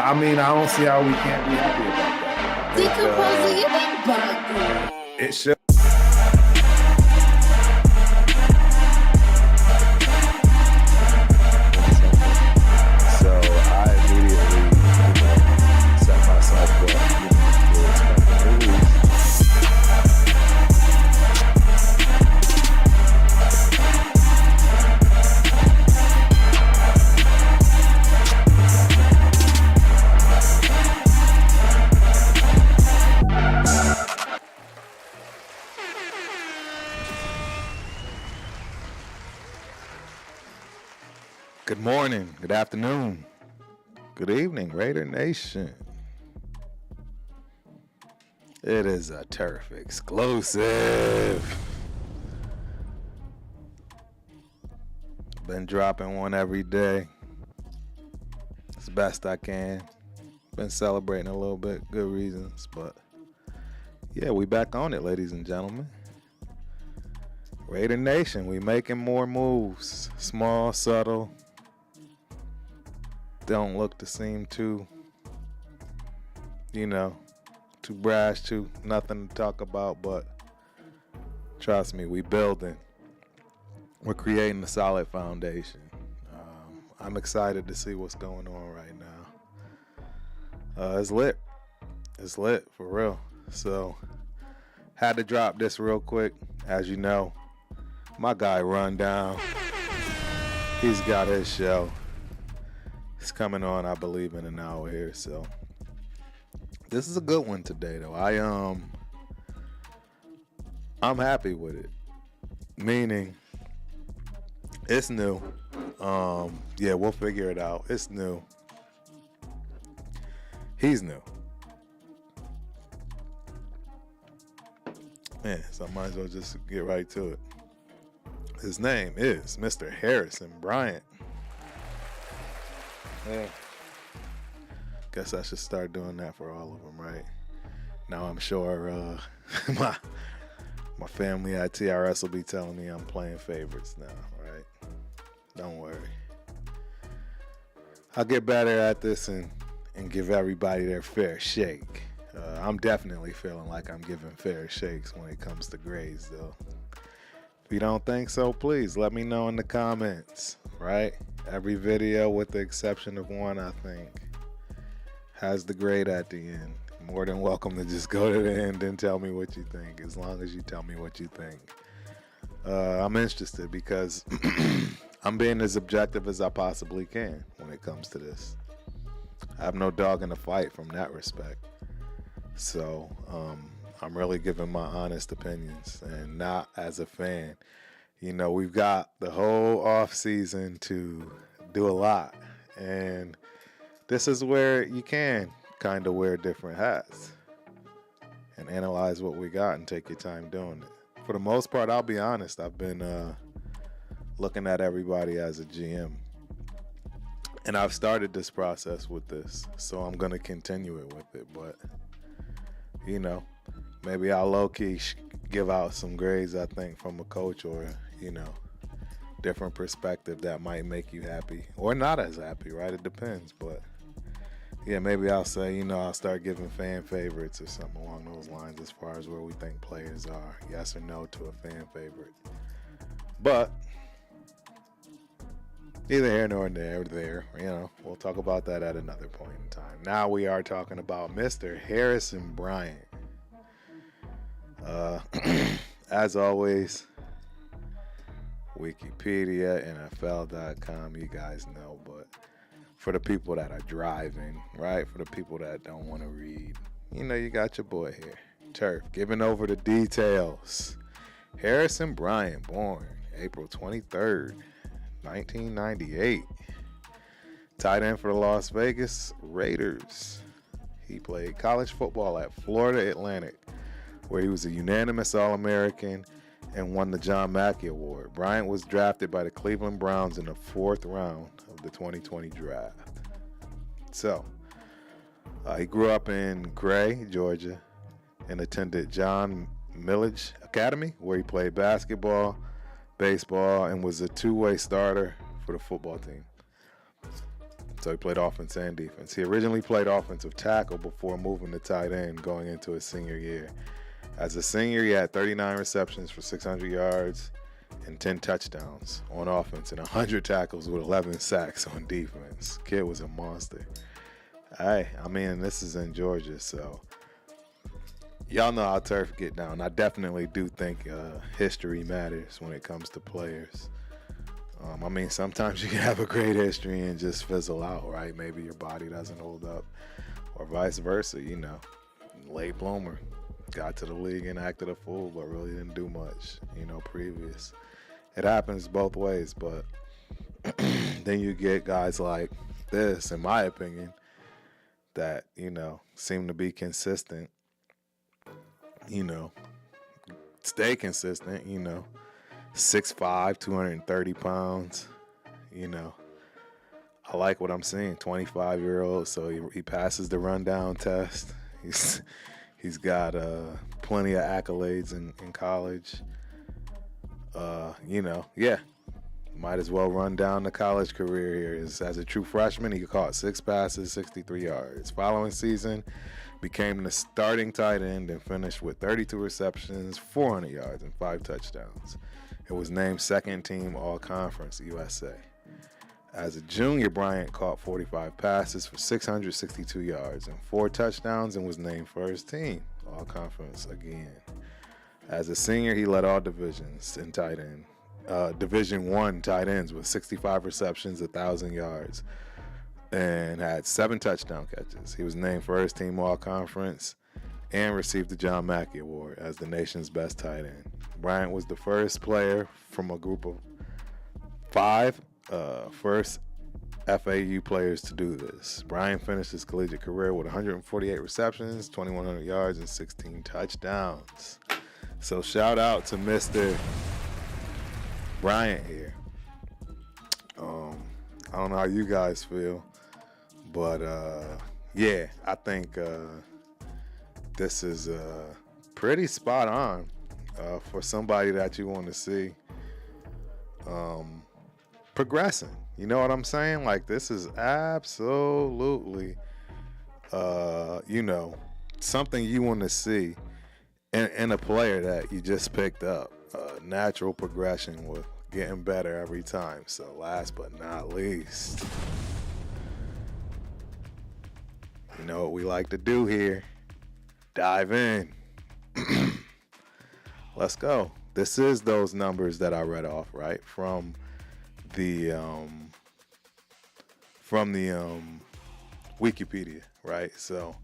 I mean, I don't see how we can't be happy about that. Decomposing it ain't bugging. It should. So I immediately, set myself up, to expect the movies. Good morning, good afternoon, good evening, Raider Nation. It is a turf exclusive. Been dropping one every day as best I can. Been celebrating a little bit, good reasons, but yeah, we back on it, ladies and gentlemen. Raider Nation, we making more moves, small, subtle. Don't look to seem too, too brash, too nothing to talk about, but trust me, we building. We're creating a solid foundation. I'm excited to see what's going on right now. It's lit. It's lit, for real. So, had to drop this real quick. As you know, my guy Rundown, he's got his show. It's coming on, I believe, in an hour here. So this is a good one today, though. I'm happy with it. Meaning, it's new. Yeah, we'll figure it out. It's new. He's new. Man, so I might as well just get right to it. His name is Mr. Harrison Bryant. Yeah. Guess I should start doing that for all of them, right? Now I'm sure my family at TRS will be telling me I'm playing favorites now, right? Don't worry. I'll get better at this and give everybody their fair shake. I'm definitely feeling like I'm giving fair shakes when it comes to grades, though. If you don't think so, please let me know in the comments, right? Every video, with the exception of one, I think, has the grade at the end. More than welcome to just go to the end and tell me what you think, as long as you tell me what you think. I'm interested because I'm being as objective as I possibly can when it comes to this. I have no dog in the fight from that respect. So I'm really giving my honest opinions and not as a fan. We've got the whole off season to do a lot, and this is where you can kind of wear different hats and analyze what we got and take your time doing it. For the most part, I'll be honest, I've been looking at everybody as a GM, and I've started this process with this, so I'm going to continue it with it, but maybe I'll low-key give out some grades, I think, from a coach or, different perspective that might make you happy or not as happy, right? It depends. But, yeah, maybe I'll say, I'll start giving fan favorites or something along those lines as far as where we think players are, yes or no to a fan favorite. But neither here nor there, we'll talk about that at another point in time. Now we are talking about Mr. Harrison Bryant. As always, Wikipedia, NFL.com, you guys know, but for the people that are driving, right, for the people that don't want to read, you got your boy here, Turf, giving over the details. Harrison Bryant, born April 23rd, 1998. Tight end for the Las Vegas Raiders. He played college football at Florida Atlantic, where he was a unanimous All-American and won the John Mackey Award. Bryant was drafted by the Cleveland Browns in the 4th round of the 2020 draft. So, he grew up in Gray, Georgia, and attended John Millage Academy, where he played basketball, baseball, and was a two-way starter for the football team. So he played offense and defense. He originally played offensive tackle before moving to tight end going into his senior year. As a senior, he had 39 receptions for 600 yards and 10 touchdowns on offense and 100 tackles with 11 sacks on defense. Kid was a monster. Hey, I mean, this is in Georgia, so y'all know how turf get down. I definitely do think history matters when it comes to players. I mean, sometimes you can have a great history and just fizzle out, right? Maybe your body doesn't hold up, or vice versa, you know. Late bloomer, got to the league and acted a fool, but really didn't do much, you know, previous. It happens both ways, but then you get guys like this, in my opinion, that, you know, seem to be consistent, you know, stay consistent, you know. 6'5", 230 pounds, you know. I like what I'm seeing. 25-year-old, so he passes the rundown test. He's got plenty of accolades in college. You know, yeah. Might as well run down the college career here. As a true freshman, he caught 6 passes, 63 yards. Following season, became the starting tight end and finished with 32 receptions, 400 yards, and 5 touchdowns. It was named second team All-Conference USA. As a junior, Bryant caught 45 passes for 662 yards and 4 touchdowns and was named first team All-Conference again. As a senior, he led all divisions in tight end. Division I tight ends with 65 receptions, 1,000 yards, and had 7 touchdown catches. He was named first team All-Conference and received the John Mackey Award as the nation's best tight end. Bryant was the first player from a group of 5 first FAU players to do this. Bryant finished his collegiate career with 148 receptions, 2,100 yards, and 16 touchdowns. So shout out to Mr. Bryant here. I don't know how you guys feel, but yeah, I think this is pretty spot on for somebody that you want to see progressing. You know what I'm saying? Like, this is absolutely, you know, something you want to see in a player that you just picked up. Natural progression with getting better every time. So last but not least, you know what we like to do here? Dive in. Let's go. This is those numbers that I read off, right? From the Wikipedia, right? So,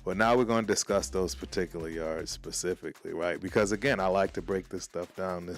but now we're going to discuss those particular yards specifically, right? Because again, I like to break this stuff down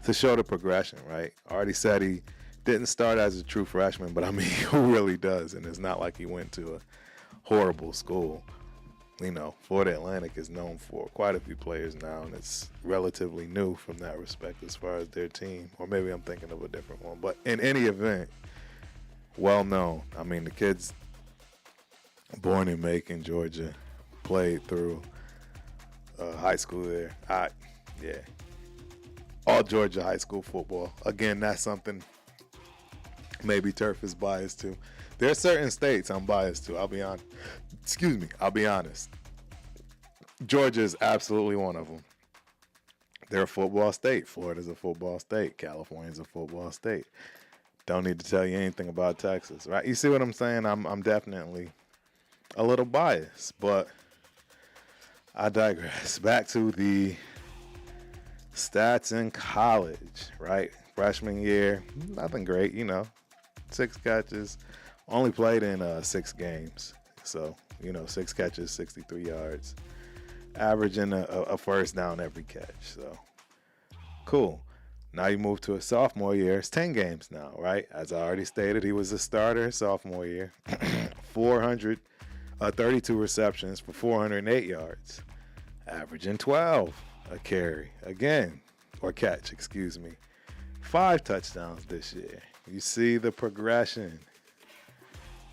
to show the progression, right? I already said he didn't start as a true freshman, but I mean, who really does? And it's not like he went to a horrible school. You know, Florida Atlantic is known for quite a few players now, and it's relatively new from that respect as far as their team. Or maybe I'm thinking of a different one. But in any event, well known. I mean, the kid's born in Macon, Georgia, played through high school there. Yeah. All Georgia high school football. Again, that's something maybe turf is biased to. There are certain states I'm biased to. I'll be honest. I'll be honest. Georgia is absolutely one of them. They're a football state. Florida's a football state. California's a football state. Don't need to tell you anything about Texas, right? You see what I'm saying? I'm definitely a little biased, but I digress. Back to the stats in college, right? Freshman year, nothing great, you know. 6 catches, only played in 6 games. So, you know, 6 catches, 63 yards, averaging a first down every catch. So, Cool. Now you move to a sophomore year. It's 10 games now, right? As I already stated, he was a starter sophomore year. 432 receptions for 408 yards, averaging 12 a carry again, or catch, excuse me. 5 touchdowns this year. You see the progression.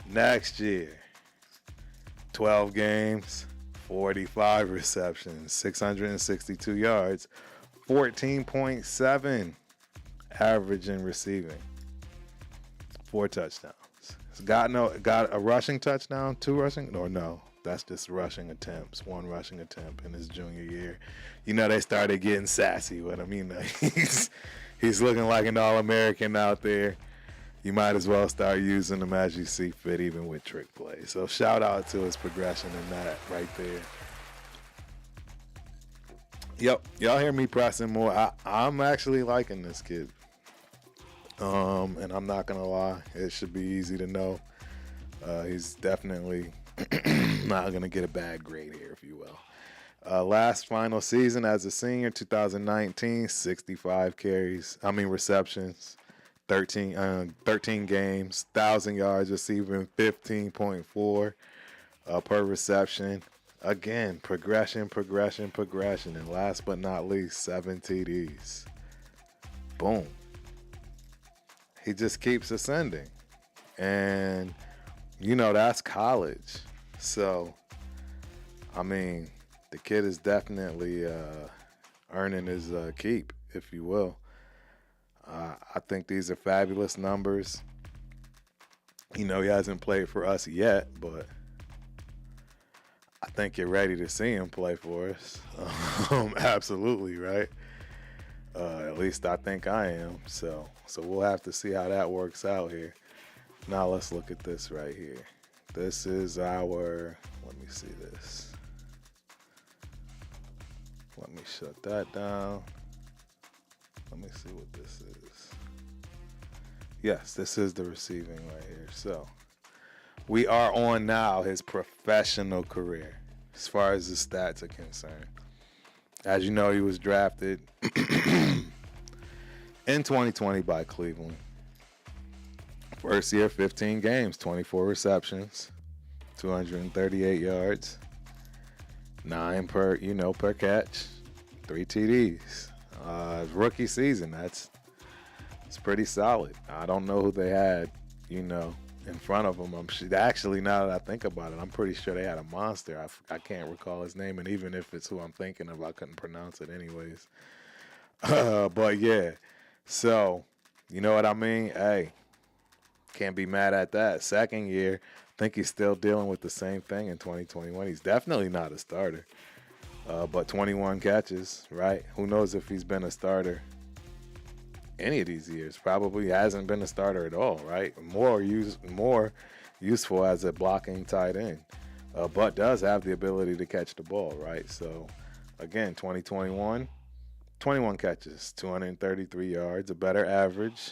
Next year, 12 games, 45 receptions, 662 yards, 14.7 average in receiving, 4 touchdowns. It's got a rushing touchdown, 2 rushing, or no, that's just rushing attempts, 1 rushing attempt in his junior year. You know, they started getting sassy with him. You know, he's looking like an All-American out there. You might as well start using him as you see fit, even with trick plays. So shout out to his progression in that right there. Yep, y'all hear me pressing more. I'm actually liking this kid. And I'm not gonna lie, it should be easy to know. He's definitely not gonna get a bad grade here, if you will. Last final season as a senior, 2019, 65 receptions, 13 games, 1,000 yards receiving, 15.4 per reception. Again, progression. And last but not least, 7 TDs. Boom. He just keeps ascending. And, you know, that's college. So, I mean, the kid is definitely earning his keep, if you will. I think these are fabulous numbers. You know, he hasn't played for us yet, but I think you're ready to see him play for us. Absolutely, right? At least I think I am. So we'll have to see how that works out here. Now let's look at this right here. This is our, let me see this. Let me shut that down. Let me see what this is. Yes, this is the receiving right here. So we are on now his professional career as far as his stats are concerned. As you know, he was drafted in 2020 by Cleveland. First year, 15 games, 24 receptions, 238 yards, 9 per catch, 3 TDs. Rookie season, it's pretty solid. I don't know who they had, in front of him. Actually, now that I think about it, I'm pretty sure they had a monster. I can't recall his name, and even if it's who I'm thinking of, I couldn't pronounce it anyways. But yeah, so you know what I mean? Hey, can't be mad at that. Second year, I think he's still dealing with the same thing in 2021. He's definitely not a starter, but 21 catches, right? Who knows if he's been a starter any of these years? Probably hasn't been a starter at all, right? More useful as a blocking tight end, but does have the ability to catch the ball, right? So again, 2021, 21 catches, 233 yards, a better average,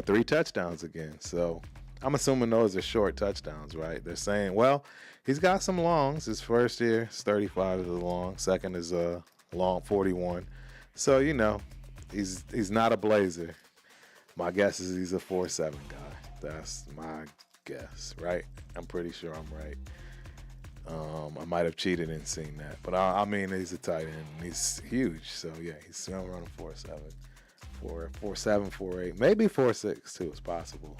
3 touchdowns again. So I'm assuming those are short touchdowns, right? They're saying, well, he's got some longs. His first year is 35 is a long, second is a long 41. So he's not a blazer. My guess is he's a 4.7 guy. That's my guess, right? I'm pretty sure I'm right. I might have cheated and seen that, but I mean, he's a tight end. And he's huge, so yeah, he's running 4.7, 4.7, 4.8, maybe 4.6 too. It's possible,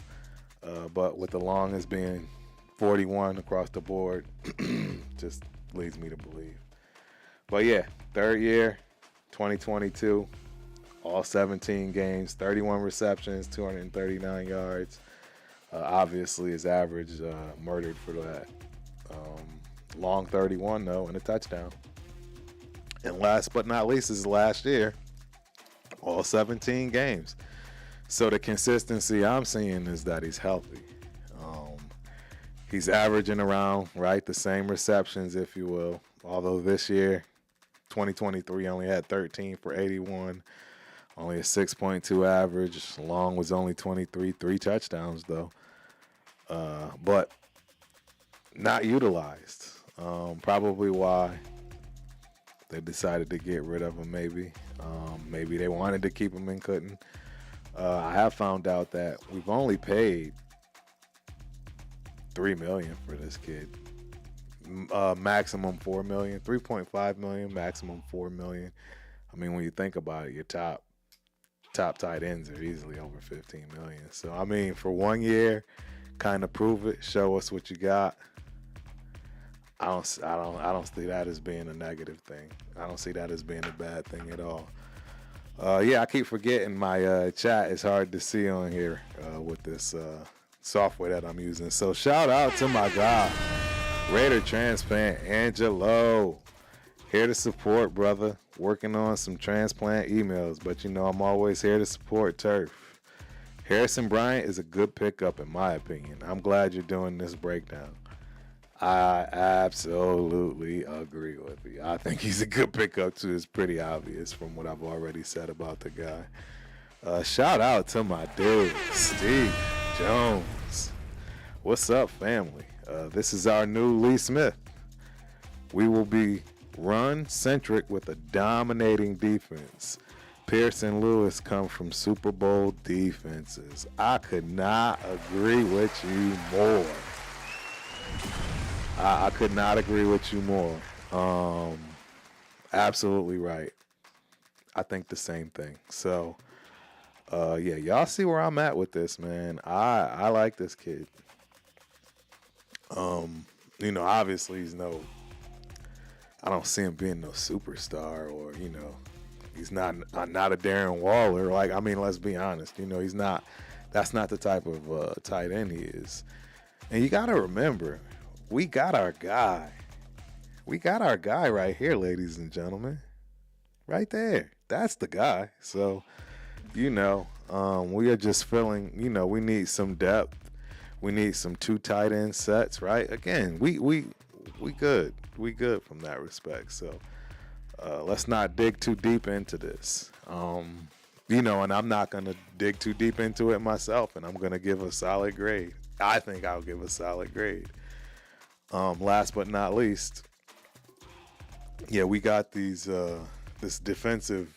but with the long as being 41 across the board, just leads me to believe. But yeah, third year, 2022. All 17 games, 31 receptions, 239 yards. Obviously, his average murdered for that. Long 31, though, and a touchdown. And last but not least, is last year, all 17 games. So the consistency I'm seeing is that he's healthy. He's averaging around, right, the same receptions, if you will. Although this year, 2023, only had 13 for 81. Only a 6.2 average. Long was only 23, 3 touchdowns though. But not utilized. Probably why They decided to get rid of him. Maybe they wanted to keep him and couldn't. I have found out that we've only paid $3 million for this kid. Maximum $4 million, $3.5 million, maximum $4 million. I mean, when you think about it, your top tight ends are easily over $15 million. So I mean, for 1 year, kind of prove it, show us what you got. I don't see that as being a negative thing. I don't see that as being a bad thing at all. I keep forgetting my chat is hard to see on here with this software that I'm using. So shout out to my guy, Raider Transplant Angelo. Here to support, brother. Working on some transplant emails, but you know I'm always here to support Turf. Harrison Bryant is a good pickup in my opinion. I'm glad you're doing this breakdown. I absolutely agree with you. I think he's a good pickup too. It's pretty obvious from what I've already said about the guy. Shout out to my dude, Steve Jones. What's up, family? This is our new Lee Smith. We will be run-centric with a dominating defense. Pierce and Lewis come from Super Bowl defenses. I could not agree with you more. I could not agree with you more. Absolutely right. I think the same thing. So, y'all see where I'm at with this, man. I like this kid. Obviously I don't see him being no superstar or, he's not a Darren Waller. Like, I mean, let's be honest. He's not. That's not the type of tight end he is. And you got to remember, we got our guy. We got our guy right here, ladies and gentlemen. Right there. That's the guy. So, we are just feeling, we need some depth. We need some 2 tight end sets, right? Again, we good. We good from that respect. So, let's not dig too deep into this. And I'm not going to dig too deep into it myself, and I'm going to give a solid grade. I think I'll give a solid grade. Last but not least, we got this defensive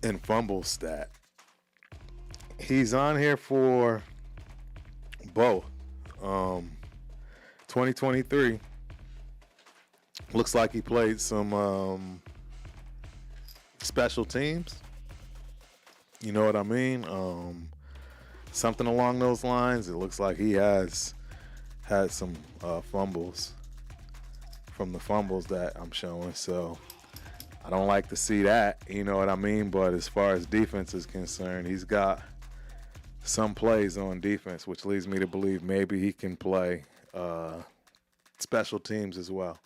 and fumble stat. He's on here for both. 2023 looks like he played some special teams. You know what I mean? Something along those lines. It looks like he has had some fumbles from the fumbles that I'm showing. So I don't like to see that. You know what I mean? But as far as defense is concerned, he's got some plays on defense, which leads me to believe maybe he can play special teams as well.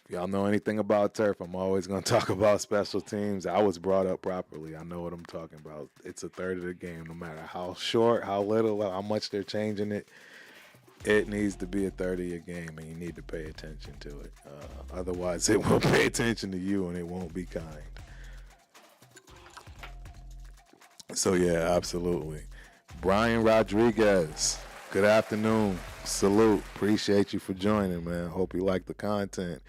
If y'all know anything about Turf, I'm always going to talk about special teams. I was brought up properly. I know what I'm talking about. It's a third of the game, no matter how short, how little, how much they're changing it. It needs to be a third of your game, and you need to pay attention to it. Otherwise, it won't pay attention to you, and it won't be kind. So, absolutely. Brian Rodriguez, good afternoon. Salute. Appreciate you for joining, man. Hope you like the content.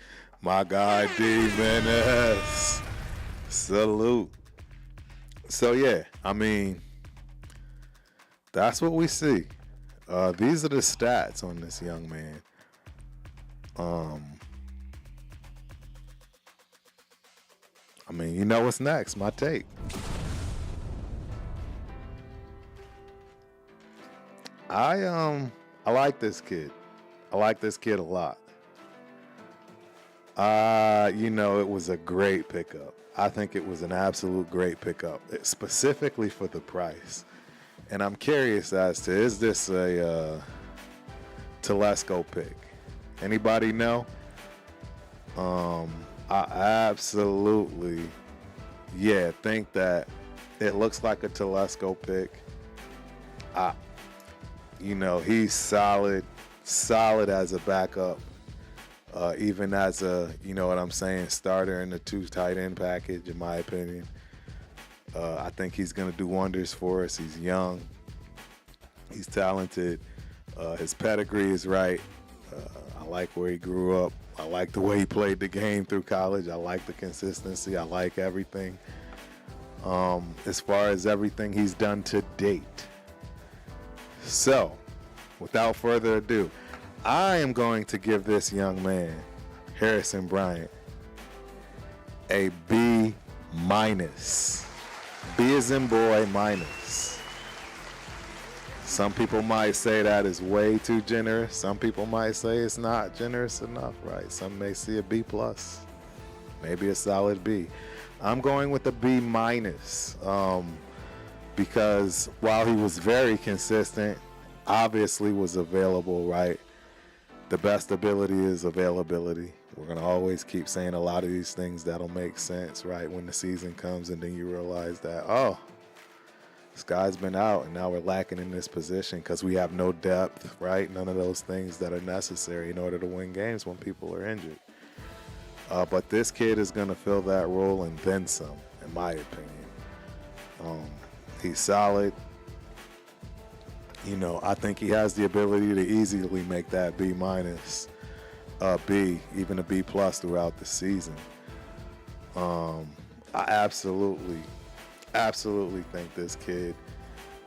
My guy, D. Menace. Salute. So, that's what we see. These are the stats on this young man. What's next? My take. I like this kid. I like this kid a lot. It was a great pickup. I think it was an absolute great pickup, specifically for the price. And I'm curious as to, is this a Telesco pick? Anybody know? I absolutely, think that it looks like a Telesco pick. He's solid as a backup, even as a, starter in the 2 tight end package, in my opinion. I think he's going to do wonders for us. He's young. He's talented. His pedigree is right. I like where he grew up. I like the way he played the game through college. I like the consistency. I like everything. As far as everything he's done to date. So, without further ado, I am going to give this young man, Harrison Bryant, a B-. B as in boy, minus. Some people might say that is way too generous. Some people might say it's not generous enough, right? Some may see a B+, maybe a solid B. I'm going with a B-, because while he was very consistent, obviously was available, right? The best ability is availability. We're going to always keep saying a lot of these things that'll make sense, right, when the season comes, and then you realize that, oh, this guy's been out and now we're lacking in this position because we have no depth, right? None of those things that are necessary in order to win games when people are injured. But this kid is going to fill that role and then some, in my opinion. He's solid. You know, I think he has the ability to easily make that B-, B, even a B+ throughout the season. I absolutely think this kid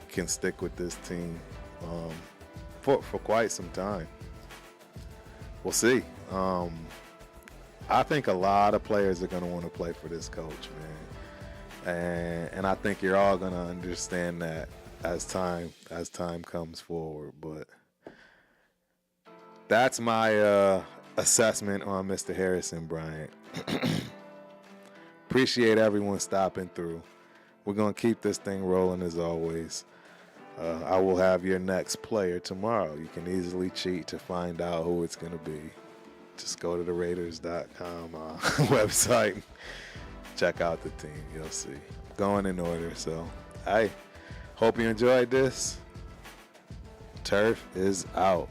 can stick with this team for quite some time. We'll see. I think a lot of players are going to want to play for this coach, man. And I think you're all going to understand that as time comes forward. But that's my assessment on Mr. Harrison Bryant. Appreciate everyone stopping through. We're going to keep this thing rolling as always. I will have your next player tomorrow. You can easily cheat to find out who it's going to be. Just go to the Raiders.com website. Check out the team. You'll see. Going in order. So, hey, hope you enjoyed this. Turf is out.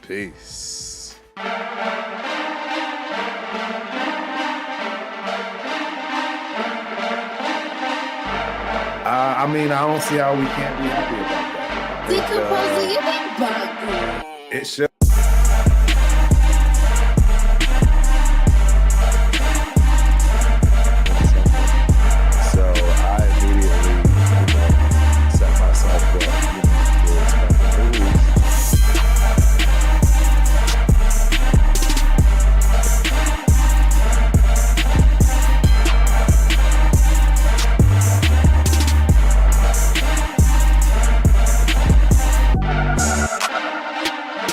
Peace. I mean, I don't see how we can't be happy about that. Decomposing, you been bugging. It should. So I immediately, set myself up, to expect a move.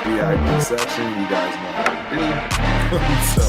VIP section, you guys know how to do. So